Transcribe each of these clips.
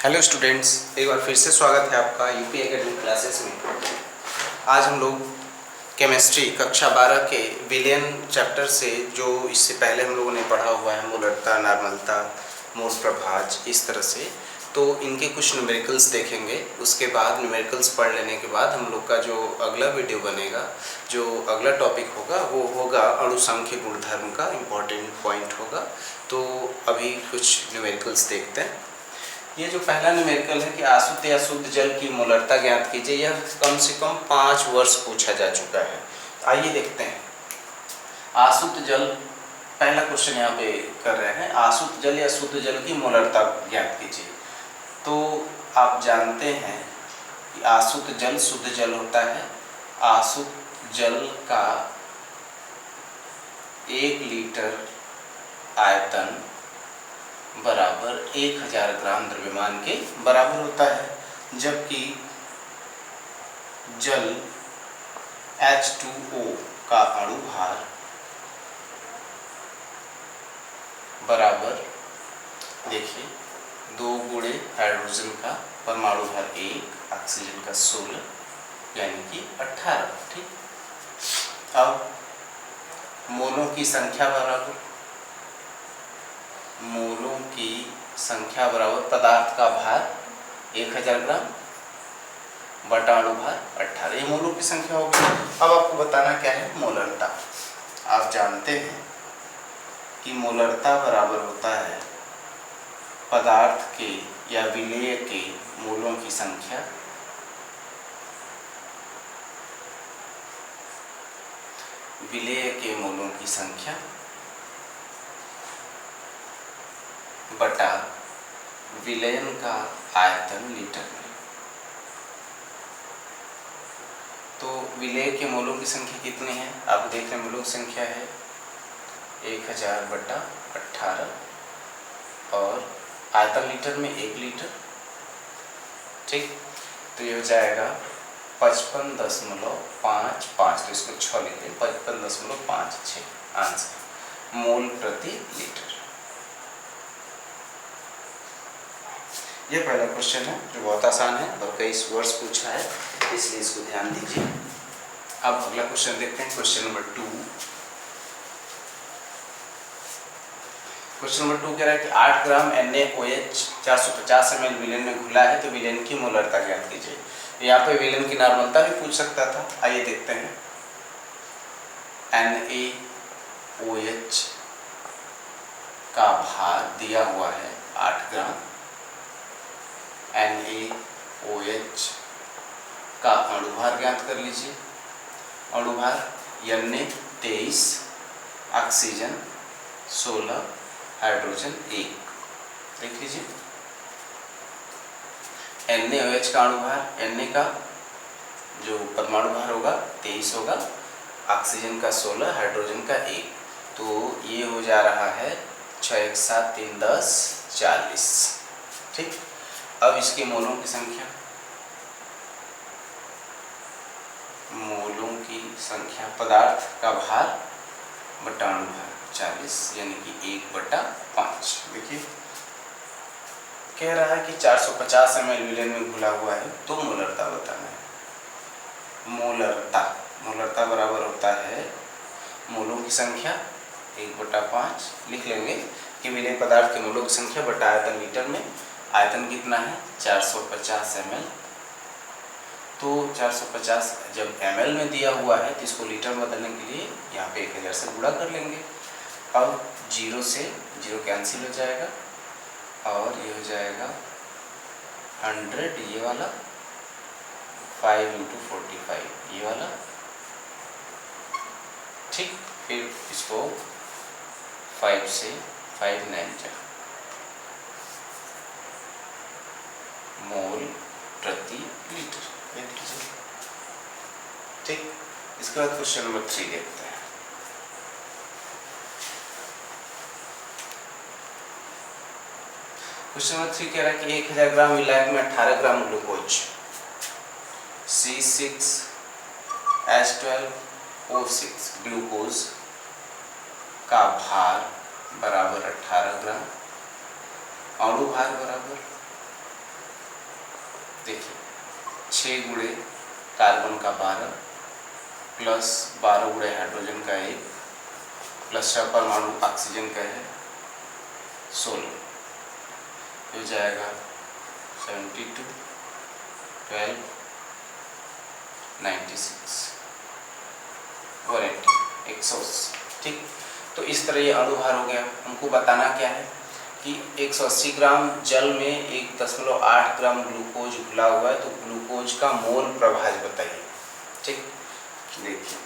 Hello students, एक बार फिर से स्वागत है आपका यूपी एकेडमिक क्लासेस में। आज हम लोग केमिस्ट्री कक्षा 12 के विलयन चैप्टर से, जो इससे पहले हम लोगों ने पढ़ा हुआ है, मोलरता, नॉर्मलता, मोल प्रभाज, इस तरह से, तो इनके कुछ न्यूमेरिकल्स देखेंगे। उसके बाद न्यूमेरिकल्स पढ़ लेने के बाद हम लोग का जो अगला वीडियो बनेगा, जो अगला टॉपिक होगा, वो होगा अणुसंख्य गुणधर्म का इम्पॉर्टेंट पॉइंट होगा। तो अभी कुछ न्यूमेरिकल्स देखते हैं। ये जो पहला न्यूमेरिकल है कि आशुद्ध या शुद्ध जल की मोलरता ज्ञात कीजिए, यह कम से कम 5 वर्ष पूछा जा चुका है। आइए देखते हैं। आशुद्ध जल, पहला क्वेश्चन यहाँ पे कर रहे हैं, आशुद्ध जल या शुद्ध जल की मोलरता ज्ञात कीजिए। तो आप जानते हैं कि आशुद्ध जल शुद्ध जल होता है। आशुद्ध जल का 1 लीटर आयतन बराबर 1000 ग्राम द्रव्यमान के बराबर होता है, जबकि जल H2O का अणु भार बराबर, देखिए, 2 गुणे हाइड्रोजन का परमाणु भार 1, ऑक्सीजन का 16, यानी कि 18। ठीक, अब मोलों की संख्या बराबर, मोलों की संख्या बराबर पदार्थ का भार 1000 ग्राम बटा अणु भार 18, ये मोलों की संख्या होगी। अब आपको बताना क्या है, मोलरता। आप जानते हैं कि मोलरता बराबर होता है पदार्थ के या विलेय के मोलों की संख्या विलेय के मोलों की संख्या बटा विलयन का आयतन लीटर में। तो विलेय के मोलों की संख्या कितनी है, आप देख रहे हैं, मोलों की संख्या है 1000 बटा 18 और आयतन लीटर में 1 लीटर। ठीक, तो ये हो जाएगा 55.55, तो इसको 6 लिख लें, 55.56 आंसर मोल प्रति लीटर। ये पहला क्वेश्चन है जो बहुत आसान है और कई वर्ष पूछा है, इसलिए इसको ध्यान दीजिए। अब अगला क्वेश्चन देखते हैं, क्वेश्चन नंबर 2। क्वेश्चन नंबर 2 कह रहा है कि 8 ग्राम NaOH 450 ml विलयन में घुला है, तो विलयन की मोलरता ज्ञात कीजिए। यहाँ पे विलयन की नॉर्मलता भी पूछ सकता था। आइए देखते हैं। NaOH का भार दिया हुआ है 8 ग्राम, NaOH का अणुभार ज्ञात कर लीजिए। अणुभार Na 23, ऑक्सीजन 16, हाइड्रोजन 1। देख लीजिए, NaOH का अणुभार, Na का जो परमाणु भार होगा 23 होगा, ऑक्सीजन का 16, हाइड्रोजन का 1, तो ये हो जा रहा है 6 1 7 3 10 40। ठीक, अब इसके मोलों की संख्या, मोलों की संख्या पदार्थ का भार बटा अणु भार 40, यानी कि 1/5। देखिए, कह रहा है कि 450 ml विलयन में घुला हुआ है, तो मोलरता बताना है। मोलरता बराबर होता है मोलों की संख्या 1/5, लिख लेंगे कि विलयन पदार्थ के मोलों की संख्या बटा आयतन लीटर में। आयतन कितना है, 450 ml, तो 450 जब ml में दिया हुआ है, तो इसको लीटर में बदलने के लिए यहाँ पे 1000 से गुणा कर लेंगे। अब 0 से 0 कैंसिल हो जाएगा और ये हो जाएगा 100, ये वाला 5 × 45, ये वाला। ठीक, फिर इसको 5 से 5 9 जा मोल प्रति लीटर। ठीक, इसके बाद क्वेश्चन नंबर 3 देखते हैं। क्वेश्चन नंबर 3 कह रहा है कि 1000 ग्राम विलायक में 18 ग्राम ग्लूकोज C6H12O6 ग्लूकोज का भार बराबर 18 ग्राम, अणु भार बराबर देखिए 6 गुणे कार्बन का 12 प्लस 12 गुणे हाइड्रोजन का 1 प्लस 6 परमाणु ऑक्सीजन का है 16, हो जाएगा 72, 12, 96, 180, 180। ठीक, तो इस तरह ये अणुभार हो गया। हमको बताना क्या है कि 180 ग्राम जल में 1.8 ग्राम ग्लूकोज घुला हुआ है, तो ग्लूकोज का मोल प्रभाज बताइए। ठीक, देखिए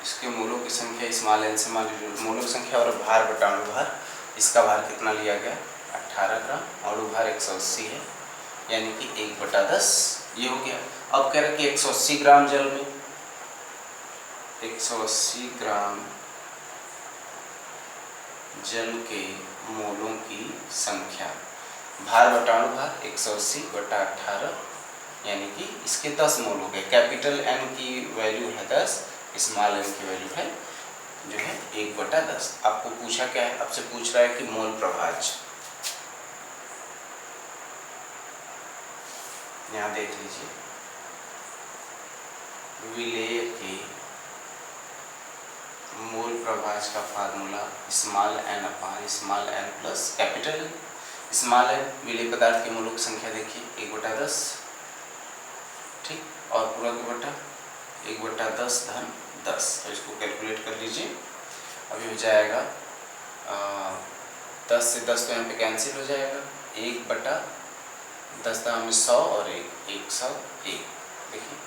इसके मोलों की संख्या स्मॉल एन से मोलों की संख्या और भार बटा अणुभार, इसका भार कितना लिया गया 18 ग्राम, अणुभार 180 है यानी कि 1/10 ये हो गया। अब कह रहे कि 180 ग्राम जल में 180 ग्राम जल के मोलों की संख्या, भार बटा अणुभार 180/18 यानी कि इसके 10 मोल हो गए। कैपिटल एन की वैल्यू है 10, स्मॉल एन की वैल्यू है जो है 1/10। आपको पूछा क्या है, आपसे पूछ रहा है कि मोल प्रभाज। यहाँ देख लीजिए विलेय के मोल प्रभाज का formula small n upon small n plus capital N. Small n विलेय पदार्थ के मोलों की संख्या देखिए 1/10, ठीक, और पूरा का बटा 1/10 धन 10, तो इसको कैलकुलेट कर लीजिए। अभी हो जाएगा 10 से 10 तो यहाँ पे कैंसिल हो जाएगा, 1/10 दाम में 100 और 101, देखिए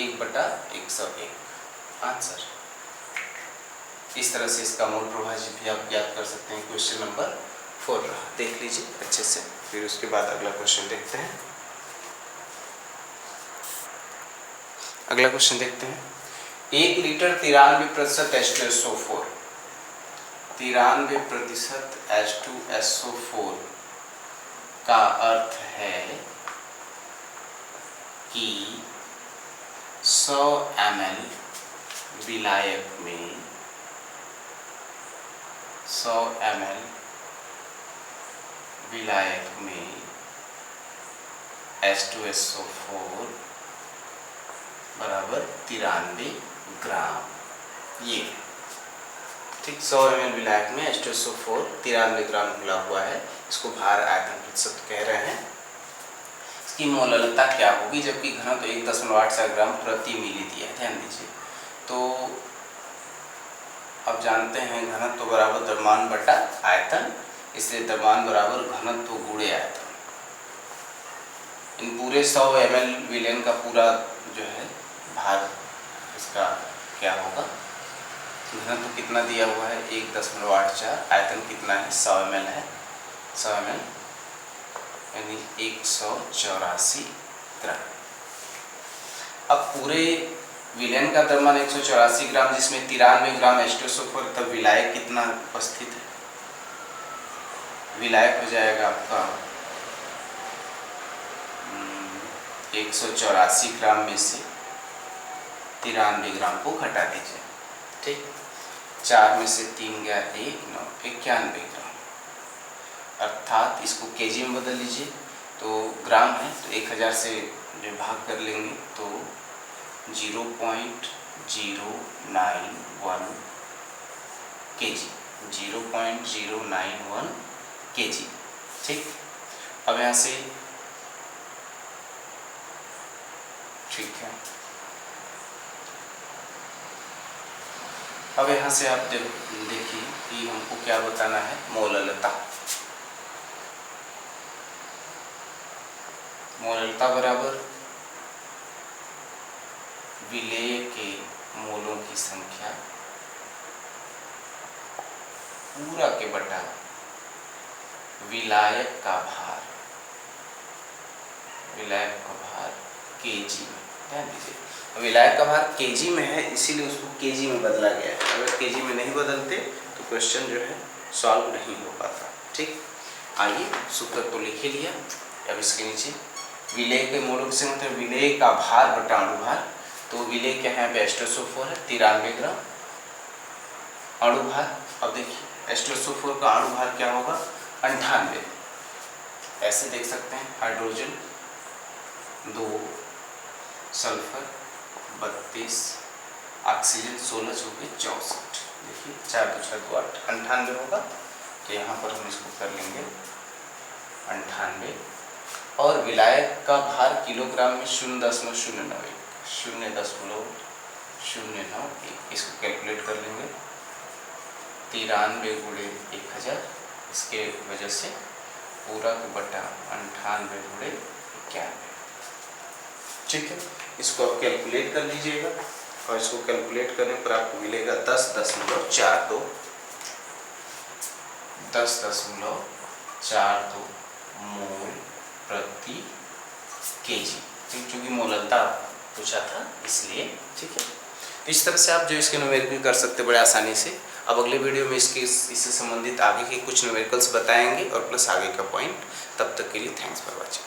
1/101 आंसर। इस तरह से इसका मोल प्रभाज भी आप याद कर सकते हैं। क्वेश्चन नंबर 4 रहा, देख लीजिए अच्छे से, फिर उसके बाद अगला क्वेश्चन देखते हैं। अगला क्वेश्चन देखते हैं। 1 लीटर 93% H2SO4, 93% H2SO4 का अर्थ है कि 100 ml विलायक में 100 ml विलायक में H2SO4 बराबर 93 ग्राम। ये ठीक 100 ml विलायक में H2SO4 93 ग्राम घुला हुआ है, इसको भार आयतन प्रतिशत कह रहे हैं। इसकी मोललता क्या होगी, जबकि घनत्व 1.84 ग्राम प्रति मिली दिया है। ध्यान दीजिए, तो अब जानते हैं घनत्व बराबर द्रव्यमान बटा आयतन, इसलिए द्रव्यमान बराबर घनत्व गुणे आयतन। इन पूरे 100 ml विलयन का पूरा जो है भार इसका क्या होगा, घनत्व कितना दिया हुआ है 1.84, आयतन कितना है 100 ml है, 100 ml यानी 184 ग्राम। अब पूरे विलयन का द्रव्यमान 184 ग्राम, जिसमें 93 ग्राम H2SO4, तब विलायक कितना उपस्थित है, विलायक हो जाएगा आपका 184 ग्राम में से 93 ग्राम को घटा दीजिए, ठीक, 4 में से 3 गया 1, 9, 91 ग्राम, अर्थात इसको केजी में बदल लीजिए, तो ग्राम है तो 1000 से जो भाग कर लेंगे तो 0.091 केजी, 0.091 केजी, ठीक। अब यहाँ से ठीक है, अब यहाँ से आप देखिए कि हमको क्या बताना है, मोललता। मोललता बराबर विलेय के मोलों की संख्या पूरा के बटा विलायक का भार, विलायक का भार केजी में। ध्यान दीजिए, विलायक का भार केजी में है, इसीलिए उसको केजी में बदला गया है। अगर केजी में नहीं बदलते तो क्वेश्चन जो है सॉल्व नहीं हो पाता, ठीक। आइए सूत्र तो लिख ही लिया, अब इसके नीचे विलेय के मोलों की संख्या, विलेय का भार बटा अणुभार, तो विलेय क्या है, H2SO4 है 93 ग्राम, अणुभार, अब देखिए H2SO4 का अणुभार क्या होगा 98, ऐसे देख सकते हैं, हाइड्रोजन 2, सल्फर 32, ऑक्सीजन 16 जो कि 64, देखिए 4 2 6 2 8 98 होगा, तो यहाँ पर हम इसको कर लेंगे 98। और विलायक का भार किलोग्राम में 0.091, 0.091, इसको कैलकुलेट कर लेंगे 93 गुणे 1000, इसके वजह से पूरा को बटा 98 गुणे 91, ठीक है। इसको आप कैलकुलेट कर लीजिएगा और इसको कैलकुलेट करने पर आपको मिलेगा 10.42, 10.42 मोल प्रति केजी, क्योंकि मोलता पूछा था इसलिए, ठीक है। इस तरह से आप जो इसके न्यूमेरिकल कर सकते बड़े आसानी से। अब अगले वीडियो में इससे संबंधित आगे के कुछ न्यूमेरिकल्स बताएंगे और प्लस आगे का पॉइंट। तब तक के लिए थैंक्स फॉर वॉचिंग।